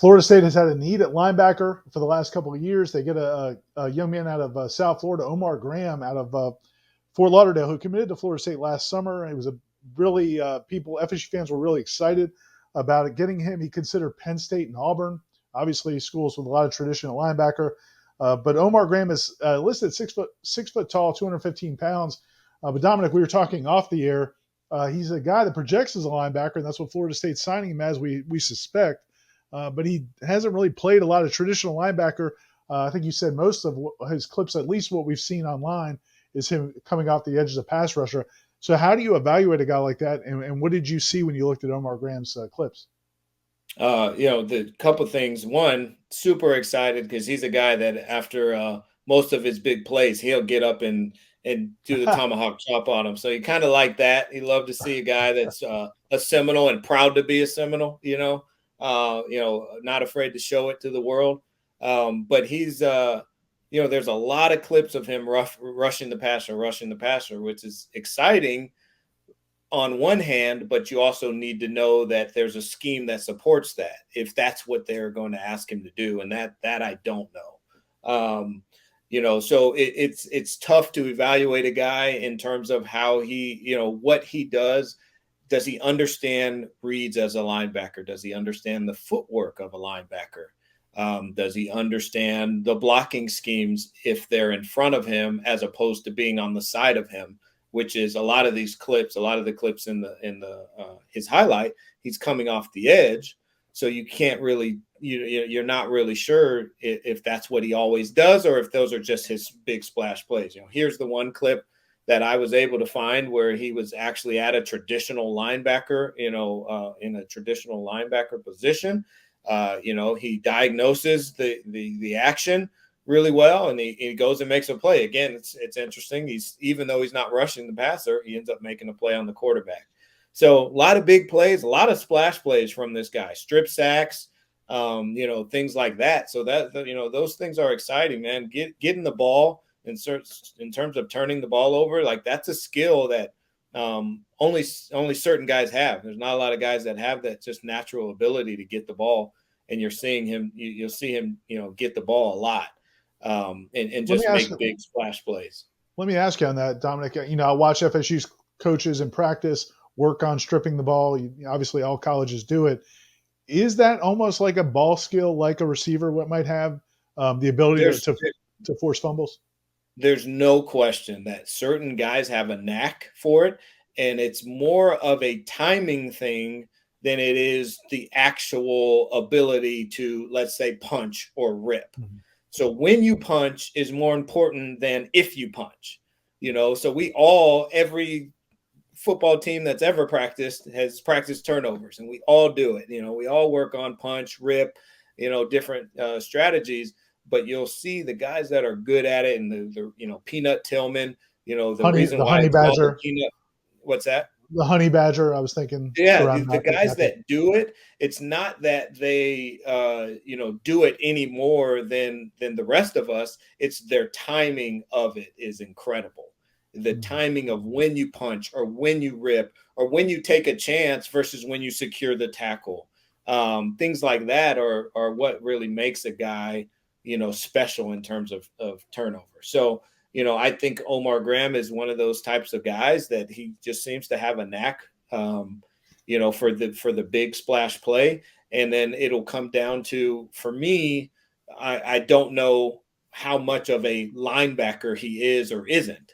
Florida State has had a need at linebacker for the last couple of years. They get a young man out of South Florida, Omar Graham, out of Fort Lauderdale, who committed to Florida State last summer. It was a really FSU fans were really excited about it. Getting him, he considered Penn State and Auburn, obviously schools with a lot of tradition at linebacker. But Omar Graham is listed at 6 foot tall, 215 pounds. But Dominic, we were talking off the air. He's a guy that projects as a linebacker, and that's what Florida State's signing him as, we suspect. But he hasn't really played a lot of traditional linebacker. I think you said most of his clips, at least what we've seen online, is him coming off the edge as a pass rusher. So how do you evaluate a guy like that, and what did you see when you looked at Omar Graham's clips? The couple things. One, super excited because he's a guy that after most of his big plays, he'll get up and do the tomahawk chop on him. So he kind of like that. He loved to see a guy that's a Seminole and proud to be a Seminole, not afraid to show it to the world. But he's, there's a lot of clips of him rushing the passer, which is exciting on one hand, but you also need to know that there's a scheme that supports that if that's what they're going to ask him to do. And that I don't know. So it's tough to evaluate a guy in terms of how he, what he does. Does he understand reads as a linebacker? Does he understand the footwork of a linebacker? Does he understand the blocking schemes if they're in front of him as opposed to being on the side of him, which is a lot of the clips in his highlight, he's coming off the edge. So you can't really, you're not really sure if that's what he always does or if those are just his big splash plays. Here's the one clip that I was able to find where he was actually at a traditional linebacker, in a traditional linebacker position. He diagnoses the action really well, and he goes and makes a play. Again, it's interesting. Even though he's not rushing the passer, he ends up making a play on the quarterback. So a lot of big plays, a lot of splash plays from this guy, strip sacks, things like that. So that, those things are exciting, man. Getting the ball in terms of turning the ball over, like that's a skill that only certain guys have. There's not a lot of guys that have that just natural ability to get the ball, and you'll see him get the ball a lot and just make big splash plays. Let me ask you on that, Dominic. I watch FSU's coaches in practice work on stripping the ball. Obviously, all colleges do it. Is that almost like a ball skill, like a receiver might have, the ability to force fumbles? There's no question that certain guys have a knack for it, and it's more of a timing thing than it is the actual ability to, let's say, punch or rip. Mm-hmm. So when you punch is more important than if you punch, so every football team that's ever practiced has practiced turnovers, and we all do it. We all work on punch, rip, different strategies. But you'll see the guys that are good at it, and the Peanut Tillman, the honey badger. What's that? The honey badger. I was thinking. Yeah, the guys that do it. It's not that they do it any more than the rest of us. It's their timing of it is incredible. The timing of when you punch or when you rip or when you take a chance versus when you secure the tackle. Things like that are what really makes a guy special in terms of turnover. So, I think Omar Graham is one of those types of guys that he just seems to have a knack, for the big splash play. And then it'll come down to, for me, I don't know how much of a linebacker he is or isn't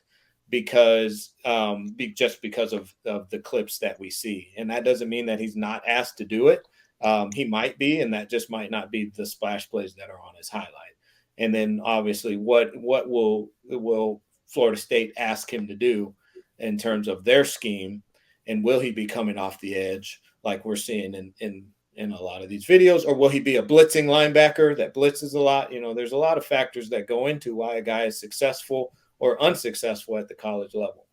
because of the clips that we see. And that doesn't mean that he's not asked to do it. He might be, and that just might not be the splash plays that are on his highlight. And then obviously what will Florida State ask him to do in terms of their scheme, and will he be coming off the edge like we're seeing in a lot of these videos, or will he be a blitzing linebacker that blitzes a lot? There's a lot of factors that go into why a guy is successful or unsuccessful at the college level.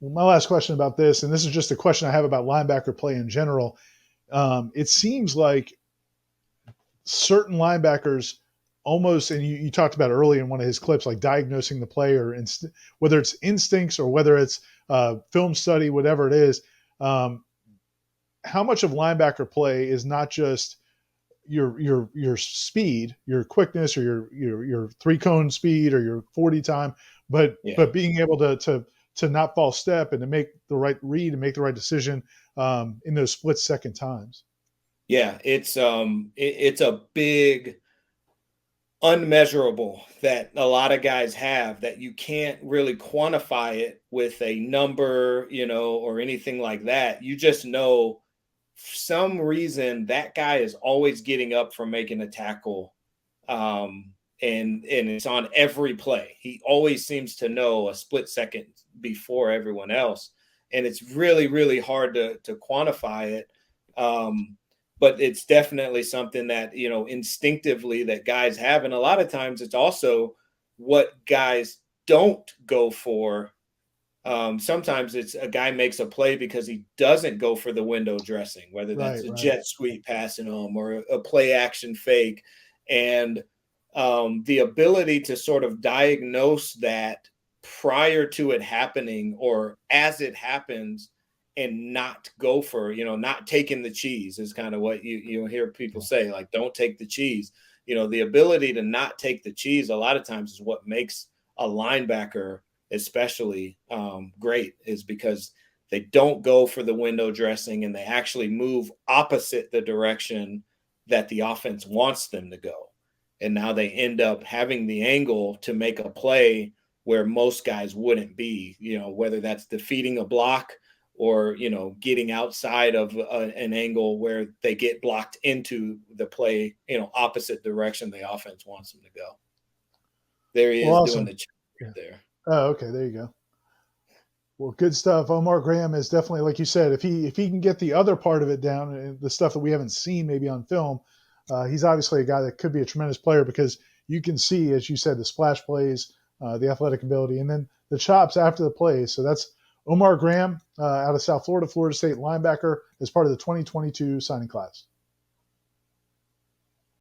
Well, my last question about this, and this is just a question I have about linebacker play in general. It seems like certain linebackers almost, and you talked about early in one of his clips, like diagnosing the player, whether it's instincts or whether it's film study, whatever it is. How much of linebacker play is not just your speed, your quickness, or your 3-cone speed, or your 40 time, but Yeah. being able to not fall step and to make the right read and make the right decision in those split-second times. Yeah, it's a big unmeasurable that a lot of guys have that you can't really quantify it with a number, or anything like that. You just know for some reason that guy is always getting up from making a tackle. And it's on every play. He always seems to know a split second before everyone else. And it's really, really hard to quantify it. But it's definitely something that, instinctively that guys have. And a lot of times it's also what guys don't go for. Sometimes it's a guy makes a play because he doesn't go for the window dressing, whether that's Right, a right. jet sweep passing him or a play action fake. And the ability to sort of diagnose that prior to it happening or as it happens and not go for, not taking the cheese is kind of what you hear people say, like, don't take the cheese. The ability to not take the cheese a lot of times is what makes a linebacker especially great, is because they don't go for the window dressing and they actually move opposite the direction that the offense wants them to go. And now they end up having the angle to make a play where most guys wouldn't be, whether that's defeating a block or, getting outside of an angle where they get blocked into the play, opposite direction the offense wants them to go. There he Well, is doing awesome. the check right Yeah. there. Oh, okay. There you go. Well, good stuff. Omar Graham is definitely, like you said, if he can get the other part of it down, and the stuff that we haven't seen maybe on film, he's obviously a guy that could be a tremendous player, because you can see, as you said, the splash plays, the athletic ability, and then the chops after the plays. So that's Omar Graham out of South Florida, Florida State linebacker, as part of the 2022 signing class.